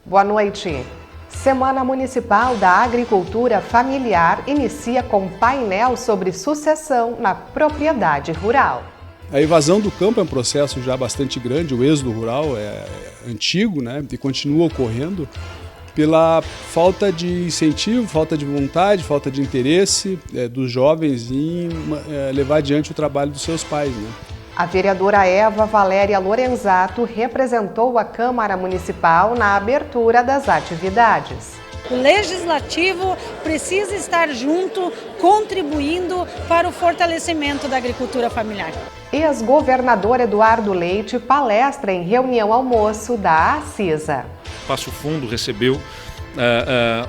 Boa noite. Semana Municipal da Agricultura Familiar inicia com painel sobre sucessão na propriedade rural. A evasão do campo é um processo já bastante grande, o êxodo rural é antigo, né, e continua ocorrendo pela falta de incentivo, falta de vontade, falta de interesse dos jovens em levar adiante o trabalho dos seus pais, né. A vereadora Eva Valéria Lorenzato representou a Câmara Municipal na abertura das atividades. O Legislativo precisa estar junto, contribuindo para o fortalecimento da agricultura familiar. Ex-governador Eduardo Leite palestra em reunião almoço da ACISA. Passo Fundo recebeu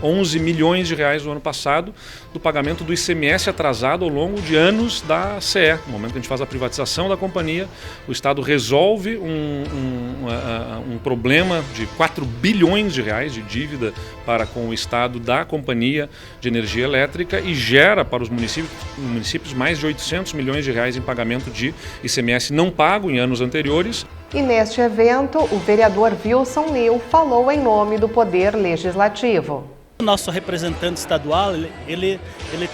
11 milhões de reais no ano passado do pagamento do ICMS atrasado ao longo de anos da CE. No momento que a gente faz a privatização da companhia, o Estado resolve um problema de 4 bilhões de reais de dívida para com o Estado da companhia de energia elétrica e gera para os municípios mais de 800 milhões de reais em pagamento de ICMS não pago em anos anteriores. E neste evento, o vereador Wilson Liu falou em nome do Poder Legislativo. O nosso representante estadual, ele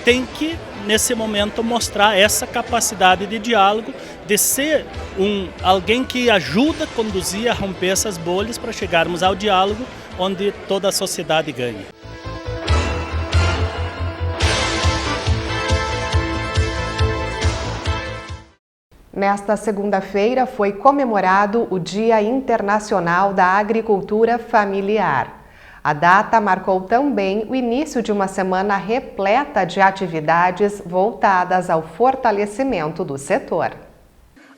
tem que, nesse momento, mostrar essa capacidade de diálogo, de ser alguém que ajuda a conduzir, a romper essas bolhas para chegarmos ao diálogo onde toda a sociedade ganha. Nesta segunda-feira foi comemorado o Dia Internacional da Agricultura Familiar. A data marcou também o início de uma semana repleta de atividades voltadas ao fortalecimento do setor.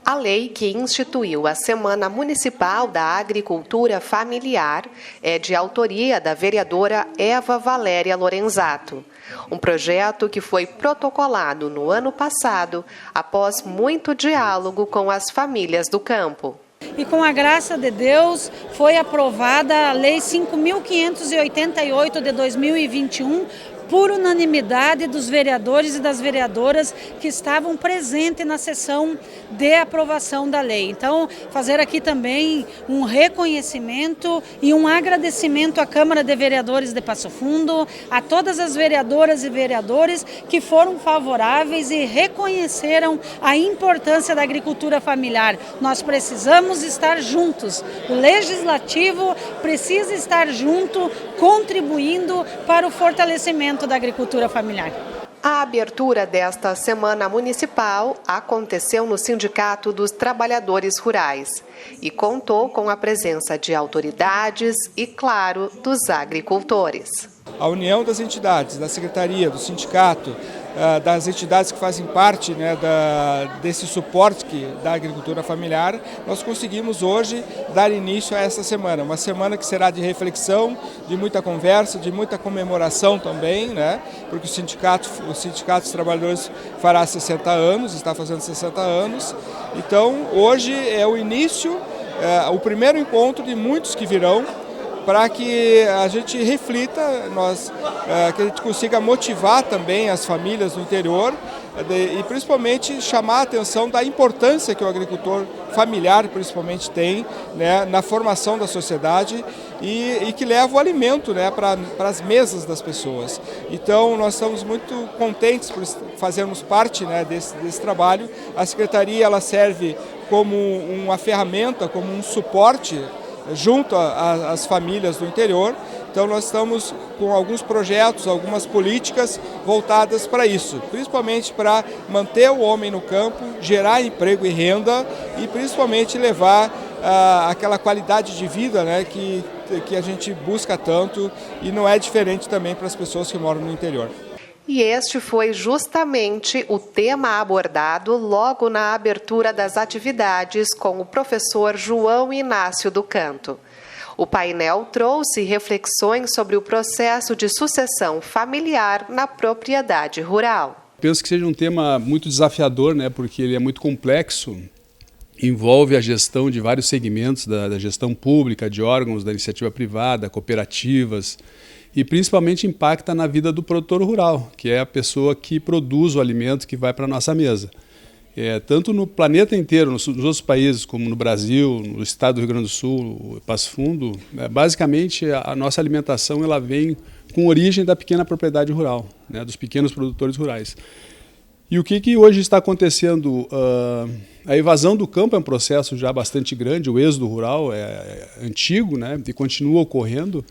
A lei que instituiu a Semana Municipal da Agricultura Familiar é de autoria da vereadora Eva Valéria Lorenzato. Um projeto que foi protocolado no ano passado, após muito diálogo com as famílias do campo. E com a graça de Deus foi aprovada a Lei 5.588 de 2021, por unanimidade dos vereadores e das vereadoras que estavam presentes na sessão de aprovação da lei. Então, fazer aqui também um reconhecimento e um agradecimento à Câmara de Vereadores de Passo Fundo, a todas as vereadoras e vereadores que foram favoráveis e reconheceram a importância da agricultura familiar. Nós precisamos estar juntos. O Legislativo precisa estar junto, contribuindo para o fortalecimento da agricultura familiar. A abertura desta Semana Municipal aconteceu no Sindicato dos Trabalhadores Rurais e contou com a presença de autoridades e, claro, dos agricultores. A união das entidades, da Secretaria, do Sindicato, das entidades que fazem parte, né, desse suporte da agricultura familiar, nós conseguimos hoje dar início a essa semana. Uma semana que será de reflexão, de muita conversa, de muita comemoração também, né, porque o Sindicato dos Trabalhadores fará 60 anos, está fazendo 60 anos. Então, hoje é o início, o primeiro encontro de muitos que virão, para que a gente reflita, que a gente consiga motivar também as famílias do interior e principalmente chamar a atenção da importância que o agricultor familiar principalmente tem, né, na formação da sociedade e que leva o alimento, né, para as mesas das pessoas. Então nós estamos muito contentes por fazermos parte, né, desse trabalho. A Secretaria ela serve como uma ferramenta, como um suporte junto às famílias do interior. Então nós estamos com alguns projetos, algumas políticas voltadas para isso, principalmente para manter o homem no campo, gerar emprego e renda e principalmente levar aquela qualidade de vida, né, que a gente busca tanto e não é diferente também para as pessoas que moram no interior. E este foi justamente o tema abordado logo na abertura das atividades com o professor João Inácio do Canto. O painel trouxe reflexões sobre o processo de sucessão familiar na propriedade rural. Penso que seja um tema muito desafiador, né, porque ele é muito complexo, envolve a gestão de vários segmentos da gestão pública, de órgãos da iniciativa privada, cooperativas, e principalmente impacta na vida do produtor rural, que é a pessoa que produz o alimento que vai para a nossa mesa. tanto no planeta inteiro, nos outros países, como no Brasil, no estado do Rio Grande do Sul, Passo Fundo, basicamente a nossa alimentação ela vem com origem da pequena propriedade rural, né, dos pequenos produtores rurais. E o que hoje está acontecendo? A evasão do campo é um processo já bastante grande, o êxodo rural é antigo, né, e continua ocorrendo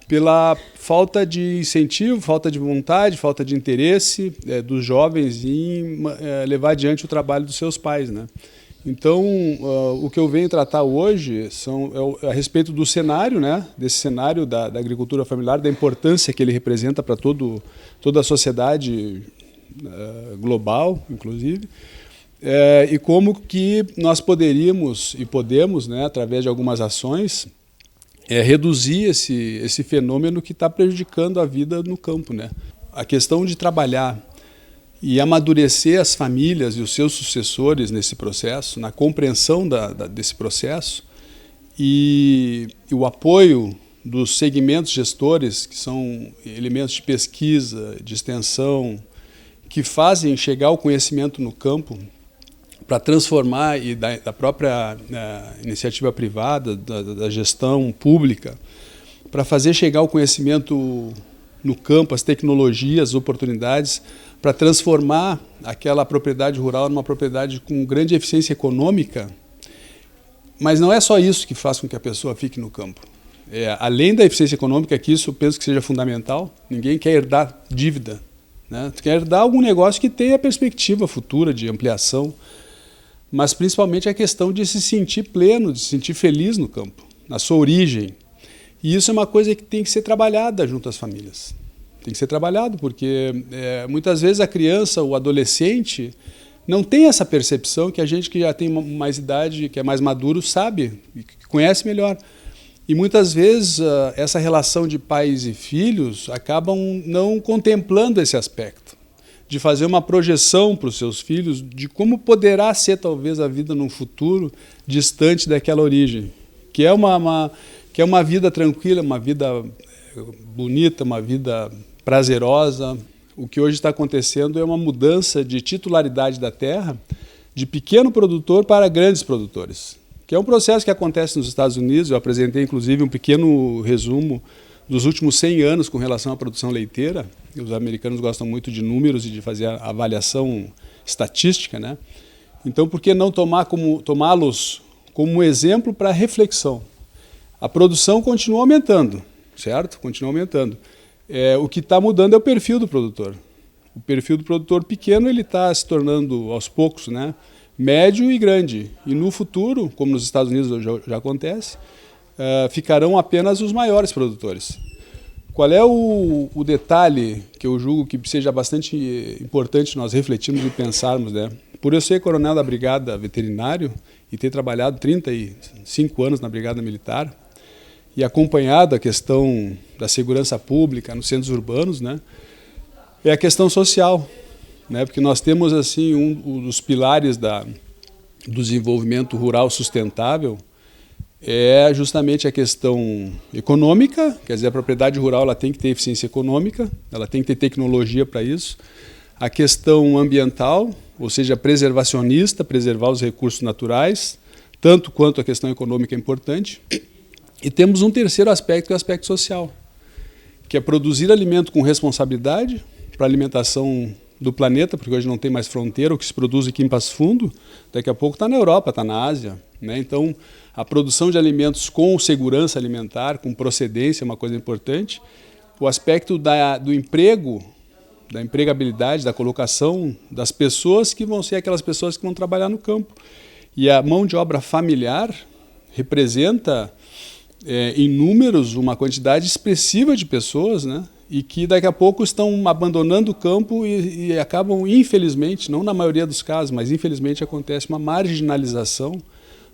pela falta de incentivo, falta de vontade, falta de interesse dos jovens em levar adiante o trabalho dos seus pais, né? Então, o que eu venho tratar hoje é a respeito do cenário, né? Desse cenário da agricultura familiar, da importância que ele representa para toda a sociedade global, inclusive, e como que nós poderíamos e podemos, né, através de algumas ações, reduzir esse fenômeno que está prejudicando a vida no campo, né? A questão de trabalhar e amadurecer as famílias e os seus sucessores nesse processo, na compreensão desse processo e o apoio dos segmentos gestores, que são elementos de pesquisa, de extensão, que fazem chegar o conhecimento no campo para transformar e da própria iniciativa privada, da gestão pública, para fazer chegar o conhecimento no campo, as tecnologias, as oportunidades, para transformar aquela propriedade rural numa propriedade com grande eficiência econômica. Mas não é só isso que faz com que a pessoa fique no campo. Além da eficiência econômica, que isso eu penso que seja fundamental, ninguém quer herdar dívida, né? Tu quer herdar algum negócio que tenha perspectiva futura de ampliação, mas principalmente a questão de se sentir pleno, de se sentir feliz no campo, na sua origem. E isso é uma coisa que tem que ser trabalhada junto às famílias. Tem que ser trabalhado, porque muitas vezes a criança, o adolescente, não tem essa percepção que a gente que já tem mais idade, que é mais maduro, sabe, que conhece melhor. E muitas vezes essa relação de pais e filhos acabam não contemplando esse aspecto, de fazer uma projeção para os seus filhos de como poderá ser talvez a vida num futuro distante daquela origem, que é uma vida tranquila, uma vida bonita, uma vida prazerosa. O que hoje está acontecendo é uma mudança de titularidade da terra de pequeno produtor para grandes produtores, que é um processo que acontece nos Estados Unidos. Eu apresentei inclusive um pequeno resumo dos últimos 100 anos com relação à produção leiteira. Os americanos gostam muito de números e de fazer a avaliação estatística, né? Então, por que não tomá-los como exemplo para reflexão? A produção continua aumentando, certo? Continua aumentando. O que está mudando é o perfil do produtor. O perfil do produtor pequeno ele está se tornando, aos poucos, né, médio e grande. E no futuro, como nos Estados Unidos já acontece, ficarão apenas os maiores produtores. Qual é o detalhe que eu julgo que seja bastante importante nós refletirmos e pensarmos, né? Por eu ser coronel da Brigada Veterinário e ter trabalhado 35 anos na Brigada Militar e acompanhado a questão da segurança pública nos centros urbanos, né? É a questão social, né? Porque nós temos assim um dos pilares do desenvolvimento rural sustentável é justamente a questão econômica, quer dizer, a propriedade rural ela tem que ter eficiência econômica, ela tem que ter tecnologia para isso. A questão ambiental, ou seja, preservacionista, preservar os recursos naturais, tanto quanto a questão econômica é importante. E temos um terceiro aspecto, que é o aspecto social, que é produzir alimento com responsabilidade para a alimentação do planeta, porque hoje não tem mais fronteira. O que se produz aqui em Passo Fundo, daqui a pouco está na Europa, está na Ásia, né? Então, a produção de alimentos com segurança alimentar, com procedência, é uma coisa importante. O aspecto do emprego, da empregabilidade, da colocação das pessoas que vão ser aquelas pessoas que vão trabalhar no campo. E a mão de obra familiar representa, em números, uma quantidade expressiva de pessoas, né? E que daqui a pouco estão abandonando o campo e acabam, infelizmente, não na maioria dos casos, mas infelizmente acontece uma marginalização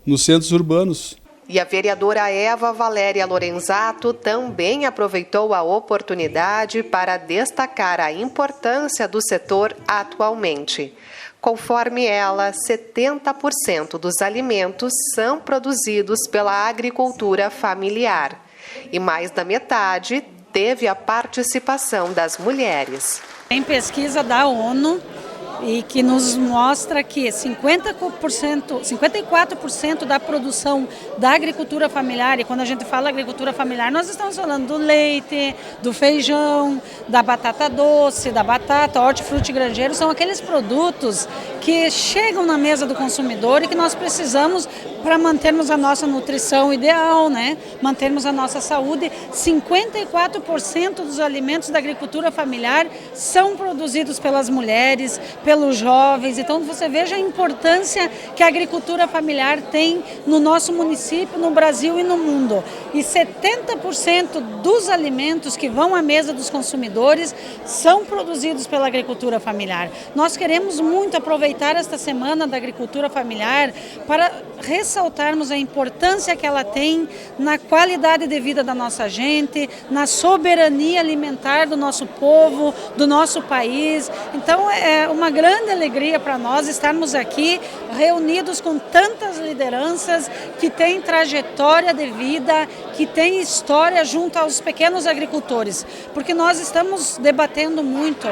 nos centros urbanos. E a vereadora Eva Valéria Lorenzato também aproveitou a oportunidade para destacar a importância do setor atualmente. Conforme ela, 70% dos alimentos são produzidos pela agricultura familiar e mais da metade teve a participação das mulheres. Em pesquisa da ONU, e que nos mostra que 54% da produção da agricultura familiar, e quando a gente fala agricultura familiar, nós estamos falando do leite, do feijão, da batata doce, da batata, hortifruti granjeiro, são aqueles produtos que chegam na mesa do consumidor e que nós precisamos para mantermos a nossa nutrição ideal, né? Mantermos a nossa saúde. 54% dos alimentos da agricultura familiar são produzidos pelas mulheres, pelos jovens. Então você veja a importância que a agricultura familiar tem no nosso município, no Brasil e no mundo. E 70% dos alimentos que vão à mesa dos consumidores são produzidos pela agricultura familiar. Nós queremos muito aproveitar esta semana da agricultura familiar para ressaltarmos a importância que ela tem na qualidade de vida da nossa gente, na soberania alimentar do nosso povo, do nosso país. Então é uma grande alegria para nós estarmos aqui reunidos com tantas lideranças que têm trajetória de vida, que têm história junto aos pequenos agricultores, porque nós estamos debatendo muito.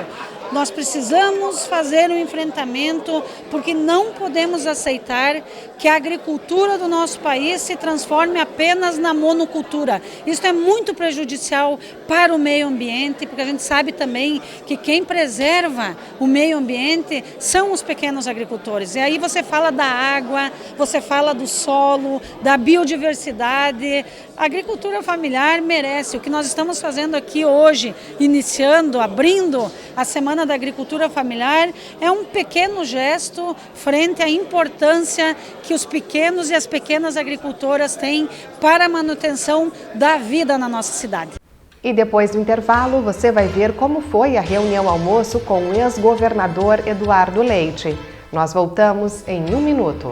Nós precisamos fazer um enfrentamento porque não podemos aceitar que a agricultura do nosso país se transforme apenas na monocultura. Isso é muito prejudicial para o meio ambiente, porque a gente sabe também que quem preserva o meio ambiente são os pequenos agricultores. E aí você fala da água, você fala do solo, da biodiversidade. A agricultura familiar merece. O que nós estamos fazendo aqui hoje, iniciando, abrindo a Semana da Agricultura Familiar, é um pequeno gesto frente à importância que os pequenos e as pequenas agricultoras têm para a manutenção da vida na nossa cidade. E depois do intervalo, você vai ver como foi a reunião almoço com o ex-governador Eduardo Leite. Nós voltamos em 1 minuto.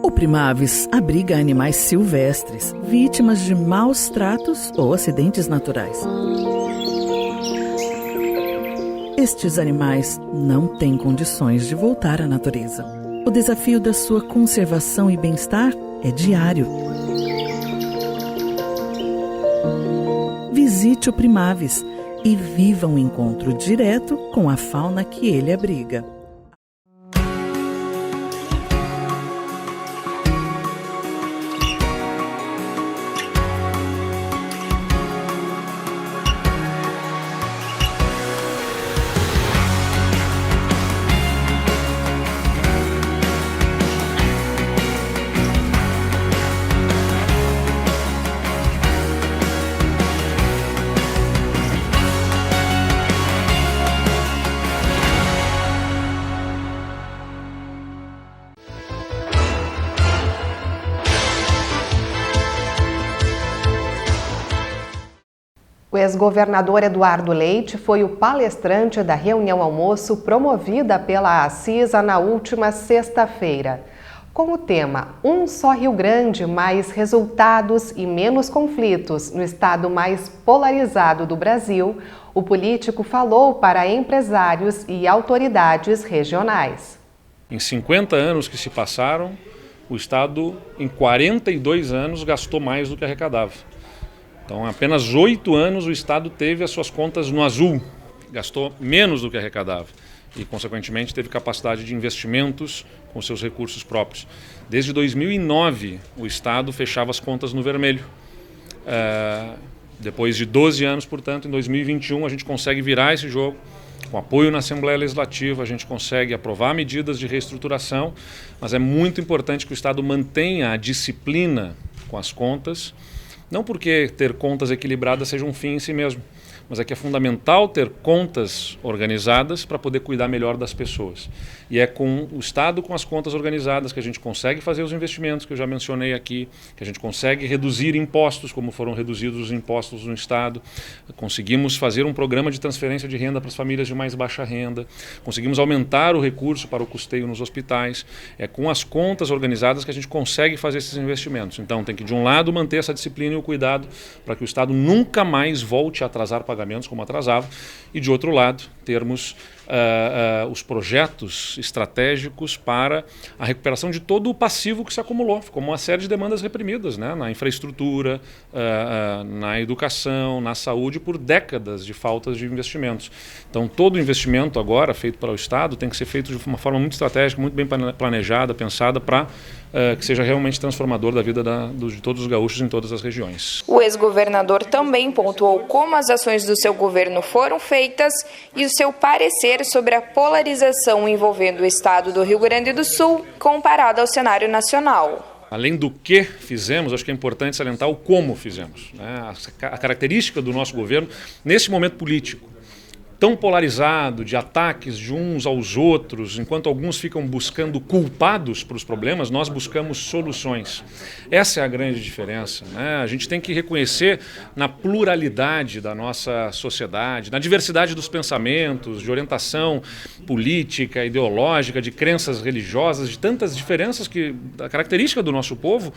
O Primaves abriga animais silvestres, vítimas de maus tratos ou acidentes naturais. Estes animais não têm condições de voltar à natureza. O desafio da sua conservação e bem-estar é diário. Visite o Primaves e viva um encontro direto com a fauna que ele abriga. O ex-governador Eduardo Leite foi o palestrante da reunião almoço promovida pela ACISA na última sexta-feira. Com o tema Um Só Rio Grande, mais resultados e menos conflitos no estado mais polarizado do Brasil, o político falou para empresários e autoridades regionais. Em 50 anos que se passaram, o estado, em 42 anos, gastou mais do que arrecadava. Então, em apenas 8 anos, o estado teve as suas contas no azul, gastou menos do que arrecadava e, consequentemente, teve capacidade de investimentos com seus recursos próprios. Desde 2009, o estado fechava as contas no vermelho. Depois de 12 anos, portanto, em 2021, a gente consegue virar esse jogo. Com apoio na Assembleia Legislativa, a gente consegue aprovar medidas de reestruturação, mas é muito importante que o estado mantenha a disciplina com as contas. Não porque ter contas equilibradas seja um fim em si mesmo, mas é que é fundamental ter contas organizadas para poder cuidar melhor das pessoas. E é com o Estado, com as contas organizadas, que a gente consegue fazer os investimentos que eu já mencionei aqui, que a gente consegue reduzir impostos, como foram reduzidos os impostos no Estado, conseguimos fazer um programa de transferência de renda para as famílias de mais baixa renda, conseguimos aumentar o recurso para o custeio nos hospitais. É com as contas organizadas que a gente consegue fazer esses investimentos. Então tem que, de um lado, manter essa disciplina e o cuidado para que o Estado nunca mais volte a atrasar pagamentos como atrasava, e de outro lado, termos os projetos estratégicos para a recuperação de todo o passivo que se acumulou. Ficou uma série de demandas reprimidas, né? Na infraestrutura, na educação, na saúde, por décadas de faltas de investimentos. Então, todo investimento agora feito para o Estado tem que ser feito de uma forma muito estratégica, muito bem planejada, pensada para que seja realmente transformador da vida de todos os gaúchos em todas as regiões. O ex-governador também pontuou como as ações do seu governo foram feitas e o seu parecer sobre a polarização envolvendo o estado do Rio Grande do Sul comparado ao cenário nacional. Além do que fizemos, acho que é importante salientar o como fizemos, né? A característica do nosso governo, nesse momento político, tão polarizado, de ataques de uns aos outros, enquanto alguns ficam buscando culpados para os problemas, nós buscamos soluções. Essa é a grande diferença, né? A gente tem que reconhecer na pluralidade da nossa sociedade, na diversidade dos pensamentos, de orientação política, ideológica, de crenças religiosas, de tantas diferenças que a característica do nosso povo,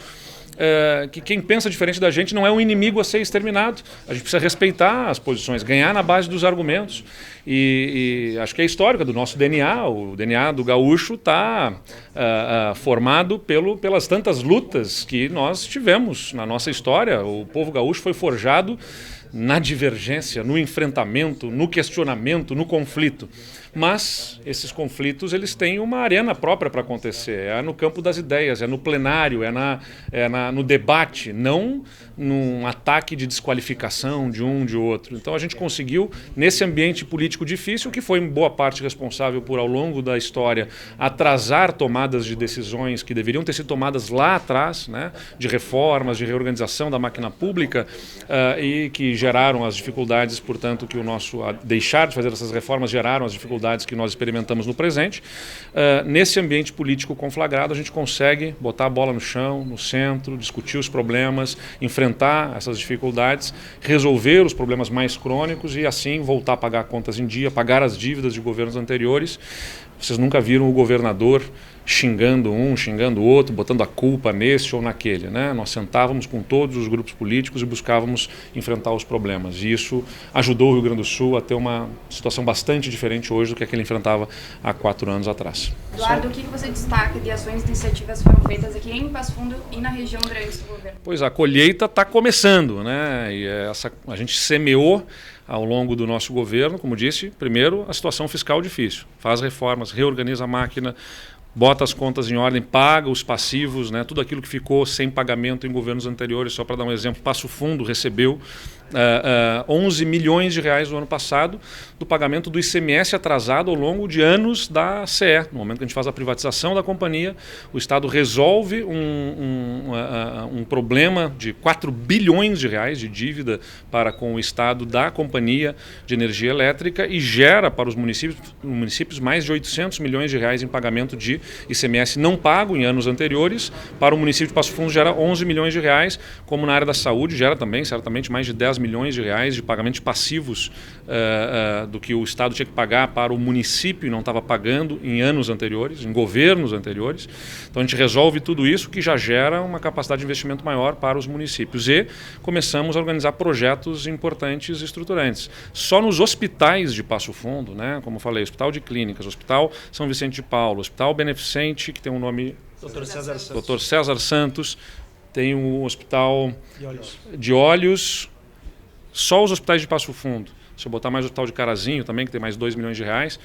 que quem pensa diferente da gente não é um inimigo a ser exterminado. A gente precisa respeitar as posições, ganhar na base dos argumentos. E acho que é histórica do nosso DNA. O DNA do gaúcho está formado pelas tantas lutas que nós tivemos na nossa história. O povo gaúcho foi forjado na divergência, no enfrentamento, no questionamento, no conflito. Mas esses conflitos eles têm uma arena própria para acontecer. É no campo das ideias, é no plenário, no debate, não num ataque de desqualificação de um de outro. Então a gente conseguiu, nesse ambiente político difícil, que foi em boa parte responsável por, ao longo da história, atrasar tomadas de decisões que deveriam ter sido tomadas lá atrás, né, de reformas, de reorganização da máquina pública, e que geraram as dificuldades, portanto, que deixar de fazer essas reformas geraram as dificuldades que nós experimentamos no presente. Nesse ambiente político conflagrado, a gente consegue botar a bola no chão, no centro, discutir os problemas, enfrentar essas dificuldades, resolver os problemas mais crônicos e assim voltar a pagar contas em dia, pagar as dívidas de governos anteriores. Vocês nunca viram o governador xingando um, xingando o outro, botando a culpa nesse ou naquele, né? Nós sentávamos com todos os grupos políticos e buscávamos enfrentar os problemas. E isso ajudou o Rio Grande do Sul a ter uma situação bastante diferente hoje do que ele enfrentava há 4 anos atrás. Eduardo, o que você destaca de ações e iniciativas foram feitas aqui em Passo Fundo e na região durante o governo? Pois a colheita está começando, né? E a gente semeou ao longo do nosso governo, como disse, primeiro a situação fiscal difícil. Faz reformas, reorganiza a máquina, bota as contas em ordem, paga os passivos, né? Tudo aquilo que ficou sem pagamento em governos anteriores. Só para dar um exemplo, Passo Fundo recebeu 11 milhões de reais no ano passado do pagamento do ICMS atrasado ao longo de anos da CE. No momento que a gente faz a privatização da companhia, o Estado resolve um problema de 4 bilhões de reais de dívida para com o Estado da companhia de energia elétrica e gera para os municípios mais de 800 milhões de reais em pagamento de ICMS não pago em anos anteriores. Para o município de Passo Fundo gera 11 milhões de reais, como na área da saúde gera também, certamente, mais de 10 milhões de reais de pagamentos passivos do que o Estado tinha que pagar para o município e não estava pagando em anos anteriores, em governos anteriores. Então a gente resolve tudo isso, que já gera uma capacidade de investimento maior para os municípios. E começamos a organizar projetos importantes e estruturantes. Só nos hospitais de Passo Fundo, né, como eu falei, Hospital de Clínicas, Hospital São Vicente de Paulo, Hospital Beneficente, que tem um nome... Dr. César Santos, tem um hospital de olhos. Só os hospitais de Passo Fundo, se eu botar mais o hospital de Carazinho também, que tem mais 2 milhões de reais,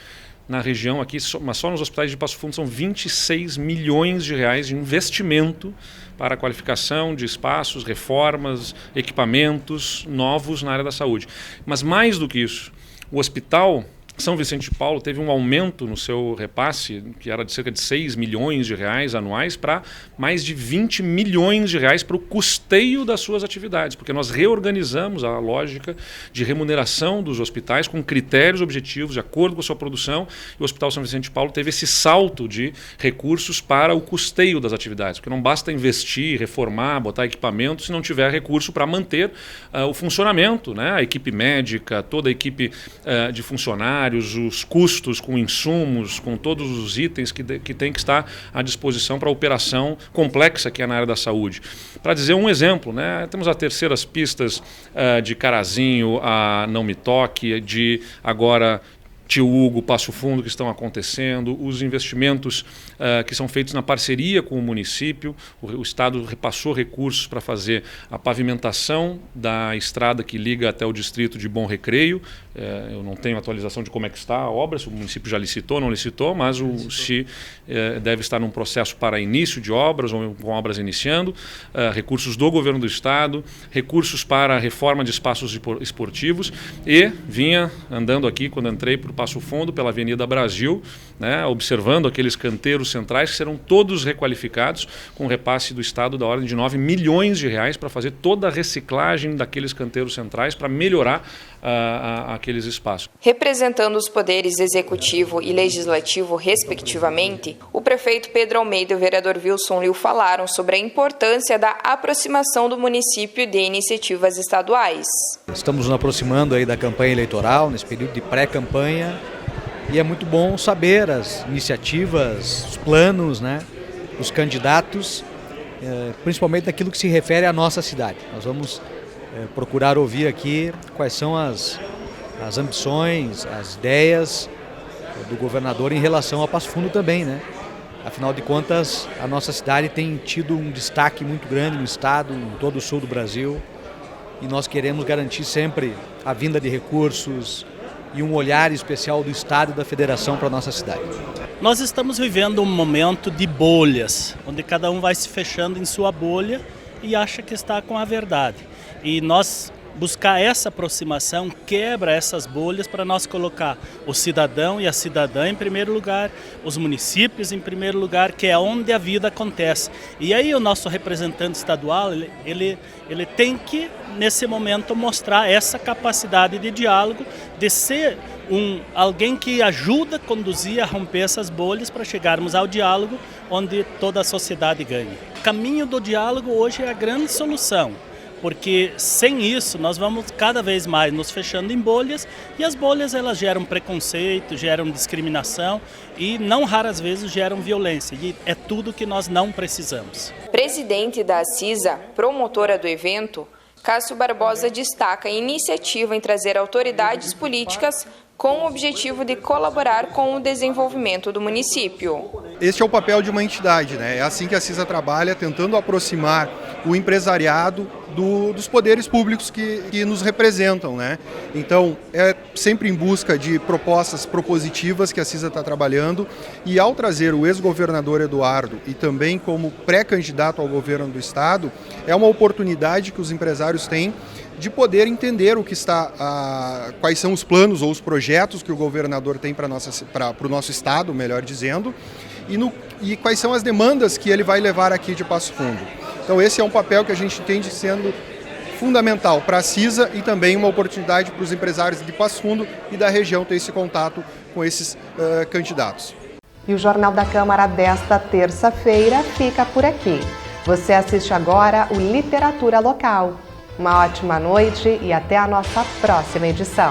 na região aqui, mas só nos hospitais de Passo Fundo são 26 milhões de reais de investimento para a qualificação de espaços, reformas, equipamentos novos na área da saúde. Mas mais do que isso, o Hospital São Vicente de Paulo teve um aumento no seu repasse, que era de cerca de 6 milhões de reais anuais, para mais de 20 milhões de reais para o custeio das suas atividades, porque nós reorganizamos a lógica de remuneração dos hospitais com critérios objetivos, de acordo com a sua produção, e o Hospital São Vicente de Paulo teve esse salto de recursos para o custeio das atividades, porque não basta investir, reformar, botar equipamento, se não tiver recurso para manter o funcionamento, né? A equipe médica, toda a equipe de funcionários, os custos com insumos, com todos os itens que tem que estar à disposição para a operação complexa que é na área da saúde. Para dizer um exemplo, né, temos as terceiras pistas de Carazinho, a Não Me Toque, de agora Tio Hugo, Passo Fundo, que estão acontecendo, os investimentos que são feitos na parceria com o município. O Estado repassou recursos para fazer a pavimentação da estrada que liga até o distrito de Bom Recreio. Eu não tenho atualização de como é que está a obra, se o município já licitou, não licitou, mas o SI deve estar num processo para início de obras, ou com obras iniciando, recursos do governo do Estado, recursos para a reforma de espaços esportivos, e vinha andando aqui, quando entrei para o Passo Fundo, pela Avenida Brasil, né, observando aqueles canteiros centrais que serão todos requalificados com repasse do Estado da ordem de 9 milhões de reais para fazer toda a reciclagem daqueles canteiros centrais para melhorar aqueles espaços. Representando os poderes executivo e legislativo, respectivamente, o prefeito Pedro Almeida e o vereador Wilson Liu falaram sobre a importância da aproximação do município de iniciativas estaduais. Estamos nos aproximando aí da campanha eleitoral, nesse período de pré-campanha, e é muito bom saber as iniciativas, os planos, né, dos candidatos, principalmente naquilo que se refere à nossa cidade. Nós vamos procurar ouvir aqui quais são as ambições, as ideias do governador em relação ao Passo Fundo também, né? Afinal de contas, a nossa cidade tem tido um destaque muito grande no estado, em todo o sul do Brasil, e nós queremos garantir sempre a vinda de recursos e um olhar especial do estado e da federação para a nossa cidade. Nós estamos vivendo um momento de bolhas, onde cada um vai se fechando em sua bolha e acha que está com a verdade. E nós buscar essa aproximação quebra essas bolhas para nós colocar o cidadão e a cidadã em primeiro lugar, os municípios em primeiro lugar, que é onde a vida acontece. E aí o nosso representante estadual, ele tem que, nesse momento, mostrar essa capacidade de diálogo, de ser alguém que ajuda a conduzir, a romper essas bolhas para chegarmos ao diálogo onde toda a sociedade ganha. O caminho do diálogo hoje é a grande solução. Porque sem isso nós vamos cada vez mais nos fechando em bolhas, e as bolhas elas geram preconceito, geram discriminação e não raras vezes geram violência, e é tudo que nós não precisamos. Presidente da CISA, promotora do evento, Cássio Barbosa destaca a iniciativa em trazer autoridades políticas com o objetivo de colaborar com o desenvolvimento do município. Este é o papel de uma entidade, né? É assim que a CISA trabalha, tentando aproximar o empresariado dos poderes públicos que nos representam, né? Então, é sempre em busca de propostas propositivas que a CISA está trabalhando, e ao trazer o ex-governador Eduardo e também como pré-candidato ao governo do estado, é uma oportunidade que os empresários têm de poder entender o que está, quais são os planos ou os projetos que o governador tem para o nosso estado, melhor dizendo, e quais são as demandas que ele vai levar aqui de Passo Fundo. Então esse é um papel que a gente entende sendo fundamental para a CISA, e também uma oportunidade para os empresários de Passo Fundo e da região ter esse contato com esses candidatos. E o Jornal da Câmara desta terça-feira fica por aqui. Você assiste agora o Literatura Local. Uma ótima noite e até a nossa próxima edição.